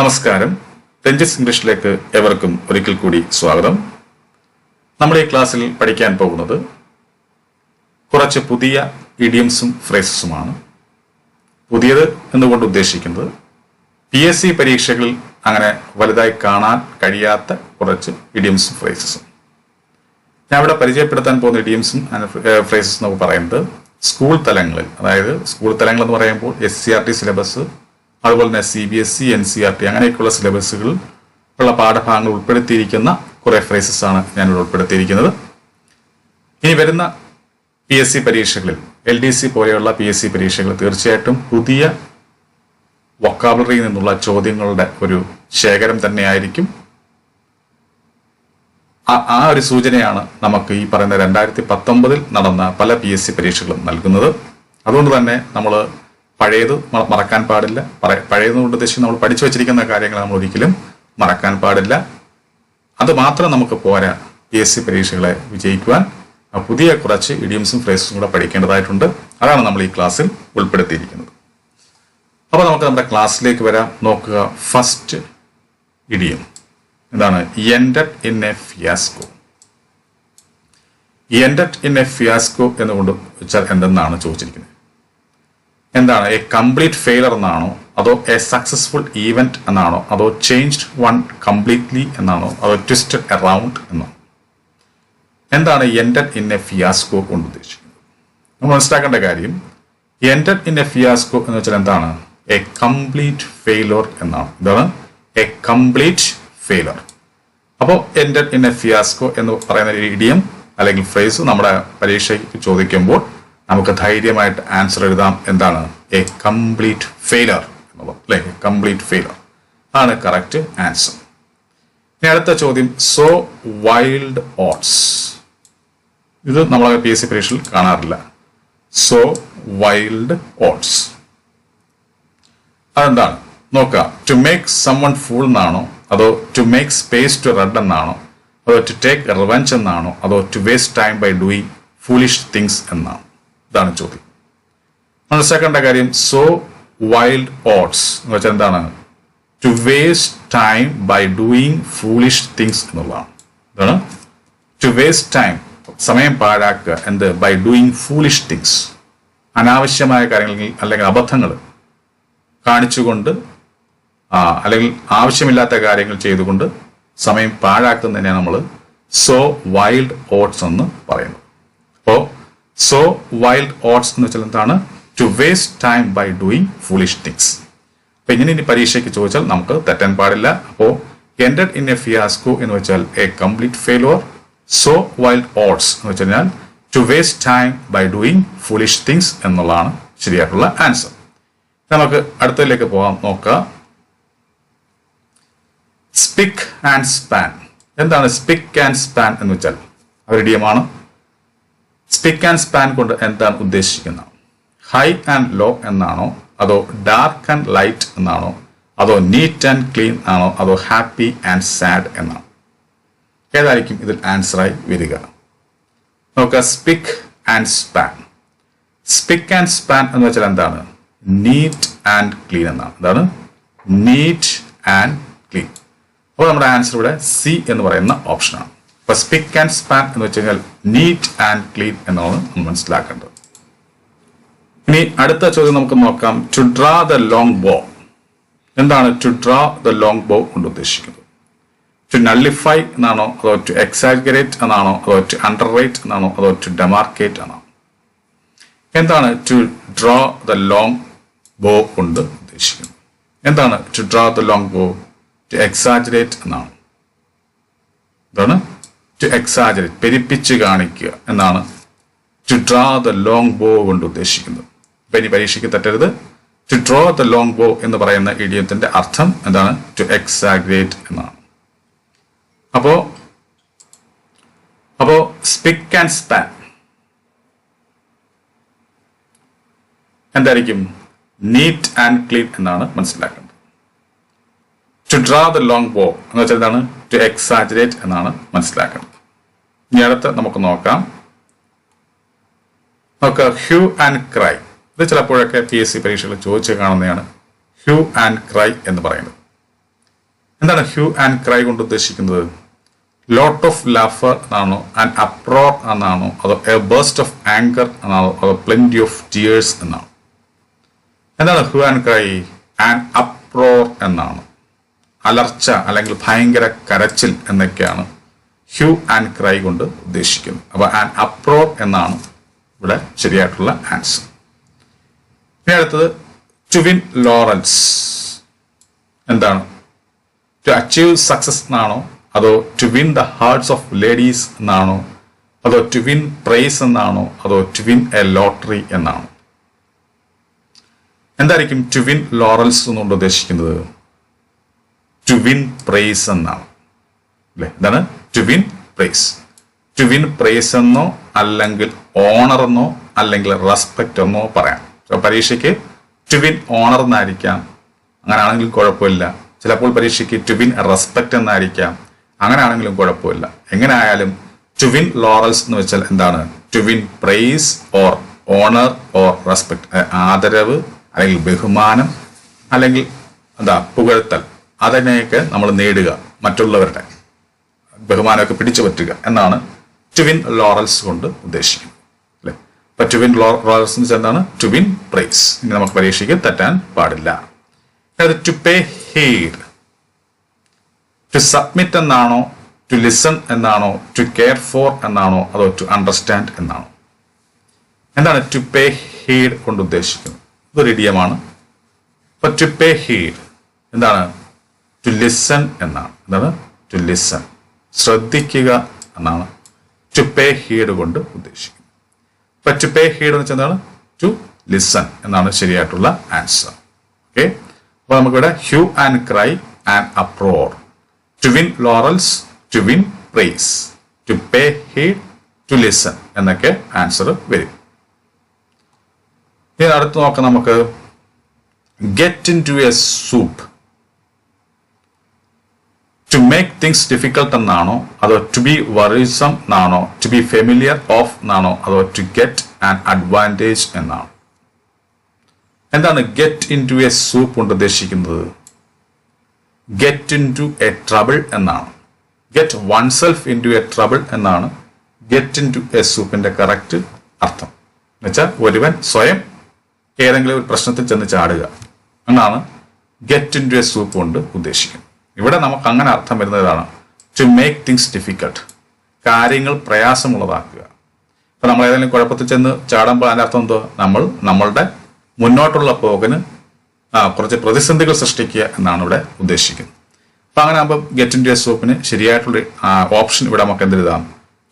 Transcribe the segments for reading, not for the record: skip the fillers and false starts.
നമസ്കാരം. രഞ്ജിത്ത് ഇംഗ്ലീഷിലേക്ക് എവർക്കും ഒരിക്കൽ കൂടി സ്വാഗതം. നമ്മുടെ ഈ ക്ലാസ്സിൽ പഠിക്കാൻ പോകുന്നത് കുറച്ച് പുതിയ ഇഡിയംസും ഫ്രേസസുമാണ്. പുതിയത് എന്നുകൊണ്ട് ഉദ്ദേശിക്കുന്നത് PSC പരീക്ഷകളിൽ അങ്ങനെ വലുതായി കാണാൻ കഴിയാത്ത കുറച്ച് ഇഡിയംസും ഫ്രേസസും. ഞാൻ ഇവിടെ പരിചയപ്പെടുത്താൻ പോകുന്ന ഇഡിയംസും ഫ്രേസസ് എന്ന് പറയുന്നത് സ്കൂൾ തലങ്ങളിൽ, അതായത് സ്കൂൾ തലങ്ങൾ എന്ന് പറയുമ്പോൾ SCRT സിലബസ്, അതുപോലെ തന്നെ CBSE, NCERT അങ്ങനെയൊക്കെയുള്ള സിലബസുകളിൽ ഉള്ള പാഠഭാഗങ്ങൾ ഉൾപ്പെടുത്തിയിരിക്കുന്ന കുറെ ഫ്രേസസ് ആണ് ഞാനിവിടെ ഉൾപ്പെടുത്തിയിരിക്കുന്നത്. ഇനി വരുന്ന PSC പരീക്ഷകളിൽ, LDC പോലെയുള്ള PSC പരീക്ഷകളിൽ തീർച്ചയായിട്ടും പുതിയ വൊക്കാബുലറിയിൽ നിന്നുള്ള ചോദ്യങ്ങളുടെ ഒരു ശേഖരം തന്നെയായിരിക്കും. ആ ഒരു സൂചനയാണ് നമുക്ക് ഈ പറയുന്ന 2019 നടന്ന പല PSC പരീക്ഷകളും നൽകുന്നത്. അതുകൊണ്ട് തന്നെ നമ്മൾ പഴയത് മറക്കാൻ പാടില്ല. പഴയതുകൊണ്ട് ഉദ്ദേശിച്ച് നമ്മൾ പഠിച്ചു വെച്ചിരിക്കുന്ന കാര്യങ്ങൾ നമ്മൾ ഒരിക്കലും മറക്കാൻ പാടില്ല. അത് മാത്രം നമുക്ക് പോരാ. PSC പരീക്ഷകളെ വിജയിക്കുവാൻ പുതിയ കുറച്ച് ഇഡിയംസും ഫ്രേസസും കൂടെ പഠിക്കേണ്ടതായിട്ടുണ്ട്. അതാണ് നമ്മൾ ഈ ക്ലാസ്സിൽ ഉൾപ്പെടുത്തിയിരിക്കുന്നത്. അപ്പോൾ നമുക്ക് നമ്മുടെ ക്ലാസ്സിലേക്ക് വരാം. നോക്കുക, ഫസ്റ്റ് ഇഡിയം എന്താണ്? ended in a fiasco. ended in a fiasco എന്നുകൊണ്ട് വെച്ചാൽ എന്തെന്നാണ് ചോദിച്ചിരിക്കുന്നത്. എന്താണ്? എ കംപ്ലീറ്റ് ഫെയിലർ എന്നാണോ, അതോ എ സക്സസ്ഫുൾ ഈവന്റ് എന്നാണോ, അതോ ചേഞ്ച്ഡ് വൺ കംപ്ലീറ്റ്ലി എന്നാണോ, അതോ ട്വിസ്റ്റഡ് അറൗണ്ട് എന്നാണോ? എന്താണ് ended in a fiasco കൊണ്ട് ഉദ്ദേശിക്കുന്നത്? നമ്മൾ മനസ്സിലാക്കേണ്ട കാര്യം, ended in a fiasco എന്ന് വെച്ചാൽ എന്താണ്? എ കംപ്ലീറ്റ് ഫെയിലർ എന്നാണ്. ഇതാണ് എ കംപ്ലീറ്റ് ഫെയിലർ. അപ്പോൾ ended in a fiasco എന്ന് പറയുന്ന ഒരു ഇഡിയം അല്ലെങ്കിൽ ഫ്രേസ് നമ്മുടെ പരീക്ഷയ്ക്ക് ചോദിക്കുമ്പോൾ നമുക്ക് ധൈര്യമായിട്ട് ആൻസർ എഴുതാം. എന്താണ്? എ കംപ്ലീറ്റ് ഫെയിലർ എന്നുള്ളത്, അല്ലെ? കംപ്ലീറ്റ് ഫെയിലർ ആണ് കറക്റ്റ് ആൻസർ. ഇനി അടുത്ത ചോദ്യം, സോ വൈൽഡ് ഓട്സ്. ഇത് നമ്മൾ PSC പരീക്ഷയിൽ കാണാറില്ല. സോ വൈൽഡ് ഓട്സ് അതെന്താണ്? നോക്കുക. ടു മേക്ക് സംവൺ ഫൂൾ എന്നാണോ, അതോ to make space to red എന്നാണോ, അതോ ടു ടേക്ക് റിവെഞ്ച് എന്നാണോ, അതോ to waste time by doing foolish things എന്നാണ്? ഇതാണ് ചോദ്യം. മനസ്സിലാക്കേണ്ട കാര്യം, സോ വൈൽഡ് ഓട്സ് എന്ന് വെച്ചാൽ എന്താണ്? To waste time by doing foolish things എന്നുള്ളതാണ്. ഇതാണ് ടു വേസ്റ്റ് ടൈം, സമയം പാഴാക്കുക. എന്ത്? ബൈ ഡൂയിങ് ഫൂളിഷ് തിങ്സ്, അനാവശ്യമായ കാര്യങ്ങൾ അല്ലെങ്കിൽ അബദ്ധങ്ങൾ കാണിച്ചുകൊണ്ട് അല്ലെങ്കിൽ ആവശ്യമില്ലാത്ത കാര്യങ്ങൾ ചെയ്തുകൊണ്ട് സമയം പാഴാക്കുന്നതിനെയാണ് നമ്മൾ സോ വൈൽഡ് ഓട്സ് എന്ന് പറയുന്നത്. അപ്പോൾ സോ വൈൽഡ് ഓട്സ് എന്ന് വെച്ചാൽ എന്താണ്? To waste time by doing foolish things. അപ്പൊ ഇനി പരീക്ഷയ്ക്ക് ചോദിച്ചാൽ നമുക്ക് തെറ്റാൻ പാടില്ല. അപ്പോൾ ended in a fiasco എന്ന് വെച്ചാൽ a complete failure. So wild oats എന്ന് വെച്ച് കഴിഞ്ഞാൽ to waste time by doing foolish things എന്നുള്ളതാണ് ശരിയായിട്ടുള്ള ആൻസർ. നമുക്ക് അടുത്തതിലേക്ക് പോകാം. നോക്കുക, സ്പിക്ക് ആൻഡ് സ്പാൻ. എന്താണ് സ്പിക്ക് ആൻഡ് സ്പാൻ എന്ന് വെച്ചാൽ? ഒരു ഇഡിയമാണ്. സ്പിക്ക് ആൻഡ് സ്പാൻ കൊണ്ട് എന്താണ് ഉദ്ദേശിക്കുന്നത്? ഹൈ ആൻഡ് ലോ എന്നാണോ, അതോ ഡാർക്ക് ആൻഡ് ലൈറ്റ് എന്നാണോ, അതോ നീറ്റ് ആൻഡ് ക്ലീൻ ആണോ, അതോ ഹാപ്പി ആൻഡ് സാഡ് എന്നാണോ? ഏതായിരിക്കും ഇതിൽ ആൻസറായി വരിക? നോക്കുക, സ്പിക്ക് ആൻഡ് സ്പാൻ. സ്പിക്ക് ആൻഡ് സ്പാൻ എന്ന് വെച്ചാൽ എന്താണ്? നീറ്റ് ആൻഡ് ക്ലീൻ എന്നാണ്. എന്താണ്? Neat and clean. അപ്പോൾ നമ്മുടെ ആൻസർ ഇവിടെ C എന്ന് പറയുന്ന ഓപ്ഷനാണ്. അപ്പൊ സ്പിക്ക് ആൻഡ് സ്പാൻ എന്ന് വെച്ച് കഴിഞ്ഞാൽ നീറ്റ് ആൻഡ് ക്ലീൻ എന്നാണ് നമ്മൾ മനസ്സിലാക്കേണ്ടത്. ഇനി അടുത്ത ചോദ്യം നമുക്ക് നോക്കാം. To ഡ്രാ the long bow. എന്താണ് ടു ഡ്രാ ദ ലോങ് ബോ കൊണ്ട് ഉദ്ദേശിക്കുന്നത്? ടു നള്ളിഫൈ എന്നാണോ, അതോ ടു എക്സാജറേറ്റ് എന്നാണോ, അതോ ടു അണ്ടർറേറ്റ് എന്നാണോ, അതോ ടു ഡെമാർക്കേറ്റ് എന്നാണോ? എന്താണ് ടു ഡ്രാ ദ ലോങ് ബോ കൊണ്ട് ഉദ്ദേശിക്കുന്നത്? എന്താണ് ടു ഡ്രാ ദ ലോങ് ബോ? ടു എക്സാജറേറ്റ് എന്നാണ്. എന്താണ് ടു എക്സാജറേറ്റ്? പെരുപ്പിച്ച് കാണിക്കുക എന്നാണ് ടു ഡ്രാ ദ ലോങ് ബോ കൊണ്ട് ഉദ്ദേശിക്കുന്നത്. ഇപ്പൊ ഇനി പരീക്ഷയ്ക്ക് തെറ്റരുത്. ടു ഡ്രോ ദ ലോങ് ബോ എന്ന് പറയുന്ന ഇഡിയത്തിന്റെ അർത്ഥം എന്താണ്? ടു എക്സാജറേറ്റ് എന്നാണ്. അപ്പോ സ്പിക്ക് ആൻഡ് സ്പാൻ എന്തായിരിക്കും? നീറ്റ് ആൻഡ് ക്ലീൻ എന്നാണ് മനസ്സിലാക്കേണ്ടത്. ടു ഡ്രാ ദ ലോങ് ബോ എന്ന് വെച്ചാൽ എന്താണ്? ടു എക്സാജറേറ്റ് എന്നാണ് മനസ്സിലാക്കേണ്ടത്. ഇനി അടുത്ത് നമുക്ക് നോക്കാം. Hugh and cry. ഇത് ചിലപ്പോഴൊക്കെ PSC പരീക്ഷകൾ ചോദിച്ചു കാണുന്നതാണ്. ഹ്യൂ ആൻഡ് ക്രൈ എന്ന് പറയുന്നത്. എന്താണ് ഹ്യൂ ആൻഡ് ക്രൈ കൊണ്ട് ഉദ്ദേശിക്കുന്നത്? ലോട്ട് ഓഫ് ലാഫർ എന്നാണോ, ആൻഡ് അപ്രോർ എന്നാണോ, അതോ എ ബേസ്റ്റ് ഓഫ് ആങ്കർ എന്നാണോ, അതോ പ്ലെന്റി ഓഫ് ടിയേഴ്സ് എന്നാണോ? എന്താണ് Hugh and cry? And uproar എന്നാണ്. അലർച്ച അല്ലെങ്കിൽ ഭയങ്കര കരച്ചിൽ എന്നൊക്കെയാണ് ഹ്യൂ ആൻഡ് ക്രൈ കൊണ്ട് ഉദ്ദേശിക്കുന്നത്. അപ്പൊ ആൻഡ് അപ്രോർ എന്നാണ് ഇവിടെ ശരിയായിട്ടുള്ള ആൻസർ. ഇനി അടുത്തത് ടു വിൻ ലോറൽസ്. എന്താണ്? ടു അച്ചീവ് സക്സസ് എന്നാണോ, അതോ to win the hearts of ladies എന്നാണോ, അതോ ടു വിൻ പ്രൈസ് എന്നാണോ, അതോ ടു വിൻ എ ലോട്ടറി എന്നാണോ? എന്തായിരിക്കും ടു വിൻ ലോറൽസ് എന്നുകൊണ്ട് ഉദ്ദേശിക്കുന്നത്? ടു വിൻ പ്രൈസ് എന്നാണ് അല്ലെ? എന്താണ് to win prize? To win prize എന്നോ അല്ലെങ്കിൽ ഓണർ എന്നോ അല്ലെങ്കിൽ റെസ്പെക്ട് എന്നോ പറയാം. പരീക്ഷയ്ക്ക് ടു വിൻ ഓണർ എന്നായിരിക്കാം, അങ്ങനെയാണെങ്കിലും കുഴപ്പമില്ല. ചിലപ്പോൾ പരീക്ഷയ്ക്ക് ടു വിൻ റെസ്പെക്ട് എന്നായിരിക്കാം, അങ്ങനെയാണെങ്കിലും കുഴപ്പമില്ല. എങ്ങനെ ആയാലും ടു വിൻ ലോറൽസ് എന്ന് വെച്ചാൽ എന്താണ്? To win prize or honour or respect, ആദരവ് അല്ലെങ്കിൽ ബഹുമാനം അല്ലെങ്കിൽ പുകഴ്ത്തൽ, അതിനെയൊക്കെ നമ്മൾ നേടുക, മറ്റുള്ളവരുടെ ബഹുമാനമൊക്കെ പിടിച്ചു പറ്റുക എന്നാണ് ടു വിൻ ലോറൽസ് കൊണ്ട് ഉദ്ദേശിക്കുന്നത് അല്ലെ? അപ്പൊ ടു വിൻ ലോറൽസ് എന്ന് വെച്ചാൽ എന്താണ്? To win prize. ഇനി നമുക്ക് പരീക്ഷയ്ക്ക് തെറ്റാൻ പാടില്ല. To pay heed. To submit എന്നാണോ, ടു ലിസൺ എന്നാണോ, ടു കെയർ ഫോർ എന്നാണോ, അതോ ടു അണ്ടർസ്റ്റാൻഡ് എന്നാണോ? എന്താണ് ടു പേ ഹീഡ് കൊണ്ട് ഉദ്ദേശിക്കുന്നത്? ഇതൊരു ഇഡിയമാണ്. അപ്പൊ ടു പേ ഹീഡ് എന്താണ്? ടു ലിസൺ എന്നാണ്. എന്താണ്? ടു ലിസൺ, ശ്രദ്ധിക്കുക എന്നാണ് ടു പേ ഹീഡ് കൊണ്ട് ഉദ്ദേശിക്കുന്നത്. അപ്പൊ ടു പേ ഹീഡ് എന്ന് വെച്ചാൽ എന്താണ്? ടു ലിസൺ എന്നാണ് ശരിയായിട്ടുള്ള ആൻസർ. ഓക്കെ, അപ്പൊ നമുക്കിവിടെ hue and cry and uproar, to win laurels, to win prize, to pay heed, to listen എന്നൊക്കെ ആൻസർ വരും. ഇനി അടുത്ത് നോക്കാം നമുക്ക്. Get into a soup. To make things difficult എന്നാണോ, അതോ ടു ബി വറീസം എന്നാണോ, ടു ബി ഫെമിലിയർ ഓഫ് എന്നാണോ, അതോ ടു ഗെറ്റ് ആൻ അഡ്വാൻറ്റേജ് എന്നാണോ? എന്താണ് get into a soup കൊണ്ട് ഉദ്ദേശിക്കുന്നത്? Get into a trouble എന്നാണ്. Get oneself into a trouble എന്നാണ് ഗെറ്റ് ഇൻ ടു എ സൂപ്പിന്റെ കറക്റ്റ് അർത്ഥം. എന്നുവെച്ചാൽ ഒരുവൻ സ്വയം ഏതെങ്കിലും ഒരു പ്രശ്നത്തിൽ ചെന്ന് ചാടുക എന്നാണ് get into a soup കൊണ്ട് ഉദ്ദേശിക്കുന്നത്. ഇവിടെ നമുക്ക് അങ്ങനെ അർത്ഥം വരുന്നതാണ് ടു മേക്ക് തിങ്സ് ഡിഫിക്കൽട്ട്, കാര്യങ്ങൾ പ്രയാസമുള്ളതാക്കുക. ഇപ്പൊ നമ്മൾ ഏതെങ്കിലും കുഴപ്പത്തിൽ ചെന്ന് ചാടുമ്പോൾ അതിന്റെ അർത്ഥം എന്തോ? നമ്മളുടെ മുന്നോട്ടുള്ള പോകിന് കുറച്ച് പ്രതിസന്ധികൾ സൃഷ്ടിക്കുക എന്നാണ് ഇവിടെ ഉദ്ദേശിക്കുന്നത്. അപ്പൊ അങ്ങനെ ആകുമ്പോൾ ഗെറ്റ് ഇൻ ടു എ സൂപ്പിന് ശരിയായിട്ടുള്ള ഓപ്ഷൻ ഇവിടെ നമുക്ക് എന്തെഴുതാം?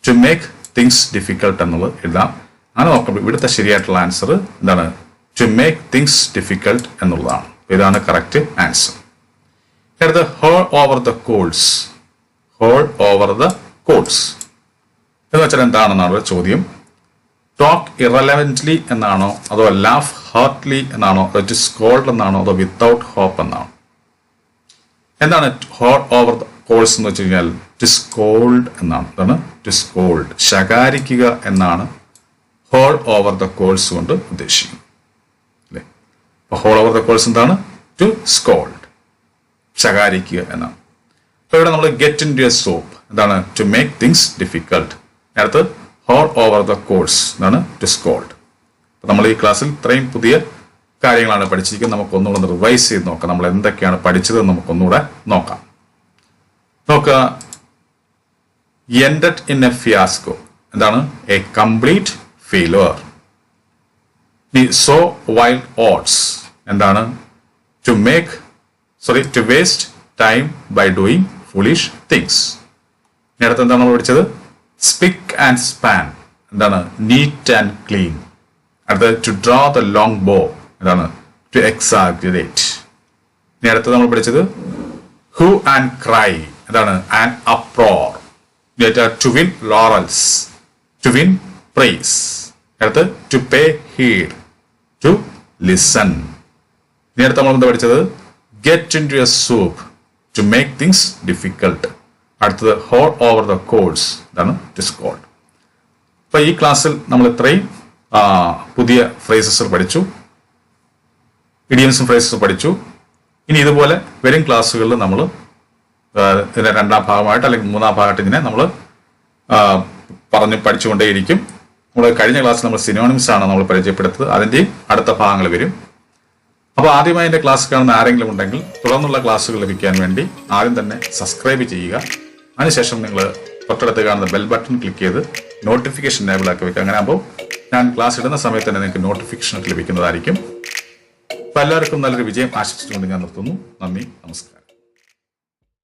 ടു മേക്ക് തിങ്സ് ഡിഫിക്കൽട്ട് എന്നുള്ളത് എഴുതാം. അങ്ങനെ നോക്കുമ്പോൾ ഇവിടുത്തെ ശരിയായിട്ടുള്ള ആൻസർ എന്താണ്? ടു മേക്ക് തിങ്സ് ഡിഫിക്കൽട്ട് എന്നുള്ളതാണ്. ഇതാണ് കറക്റ്റ് ആൻസർ. അടുത്ത haul over the coals. Haul over the coals എന്ന് വെച്ചാൽ എന്താണെന്നാണ് ചോദ്യം. ടോക്ക് ഇറലവന്റ്ലി എന്നാണോ, അതോ ലാഫ് ഹാർട്ട്ലി എന്നാണോ, അതോ ടു സ്കോൾഡ് എന്നാണോ, അതോ വിത്തൗട്ട് ഹോപ്പ് എന്നാണോ? എന്താണ് ഹോൾ ഓവർ ദ കോൾസ് എന്ന് വെച്ച് കഴിഞ്ഞാൽ ടു സ്കോൾഡ് എന്നാണ്. എന്താണ്? ടു സ്കോൾഡ്, ശകാരിക്കുക എന്നാണ് ഹോൾ ഓവർ ദ കോൾസ് കൊണ്ട് ഉദ്ദേശിക്കുന്നത് അല്ലെ? അപ്പൊ ഹോൾ ഓവർ ദ കോൾസ് എന്താണ്? ടു സ്കോൾഡ്, ശകാരിക്കുക എന്നാണ്. അപ്പൊ ഇവിടെ നമ്മൾ get into a soap എന്താണ്? To make things difficult. അടുത്ത് ഹോൾ ഓവർ ദ കോൾസ് എന്താണ്? To scold. അപ്പൊ നമ്മൾ ഈ ക്ലാസ്സിൽ ഇത്രയും പുതിയ കാര്യങ്ങളാണ് പഠിച്ചിരിക്കുന്നത്. നമുക്ക് ഒന്നുകൂടെ റിവൈസ് ചെയ്ത് നോക്കാം. നമ്മൾ എന്തൊക്കെയാണ് പഠിച്ചത് നമുക്കൊന്നുകൂടെ നോക്കാം. നോക്കുക. എൻഡഡ് ഇൻ എ ഫിയാസ്കോ എന്താണ്? A complete failure. So wild oats എന്താണ്? To waste time by doing foolish things. ഇനി അടുത്ത് എന്താണ് നമ്മൾ പഠിച്ചത്? സ്പിക്ക് ആൻഡ് സ്പാൻ എന്താണ്? Neat and clean. അടുത്തത് to draw the long bow എന്താണ്? To exaggerate. ഇനി അടുത്തത് നമ്മൾ പഠിച്ചത് ഹൂ ആൻഡ് ക്രൈ എന്താണ്? And uproar. To win laurels, to win prize. അടുത്ത് to pay heed, to listen. ഇനി അടുത്ത് നമ്മൾ എന്താ പഠിച്ചത്? Get into a soup, to make things difficult. അടുത്തത് ഹോൾ ഓവർ ദ കോൾസ് ഇതാണ് ടു സ്കോൾഡ്. അപ്പൊ ഈ ക്ലാസ്സിൽ നമ്മൾ ഇത്രയും പുതിയ ഫ്രേസസ് പഠിച്ചു, ഇഡിയംസും ഫ്രേസസും പഠിച്ചു. ഇനി ഇതുപോലെ വരും ക്ലാസ്സുകളിൽ നമ്മൾ ഇതിന്റെ രണ്ടാം ഭാഗമായിട്ട് അല്ലെങ്കിൽ മൂന്നാം ഭാഗമായിട്ട് ഇതിനെ നമ്മൾ പഠിച്ചുകൊണ്ടേയിരിക്കും. നമ്മൾ കഴിഞ്ഞ ക്ലാസ്സിൽ നമ്മൾ സിനോണിംസ് ആണ് നമ്മൾ പരിചയപ്പെടുത്തത്. അതിൻ്റെയും അടുത്ത ഭാഗങ്ങൾ വരും. അപ്പോൾ ആദ്യമായി എൻ്റെ ക്ലാസ് കാണുന്ന ആരെങ്കിലും ഉണ്ടെങ്കിൽ തുടർന്നുള്ള ക്ലാസ്സുകൾ ലഭിക്കാൻ വേണ്ടി ആദ്യം തന്നെ സബ്സ്ക്രൈബ് ചെയ്യുക. അതിനുശേഷം നിങ്ങൾ തൊട്ടടുത്ത് കാണുന്ന ബെൽ ബട്ടൺ ക്ലിക്ക് ചെയ്ത് നോട്ടിഫിക്കേഷൻ എനേബിൾ ആക്കി വെക്കുക. അങ്ങനെ ആകുമ്പോൾ ഞാൻ ക്ലാസ് ഇടുന്ന സമയത്ത് തന്നെ നിങ്ങൾക്ക് നോട്ടിഫിക്കേഷൻ ലഭിക്കുന്നതായിരിക്കും. അപ്പോൾ എല്ലാവർക്കും നല്ലൊരു വിജയം ആശംസിച്ചുകൊണ്ട് ഞാൻ നിർത്തുന്നു. നന്ദി, നമസ്കാരം.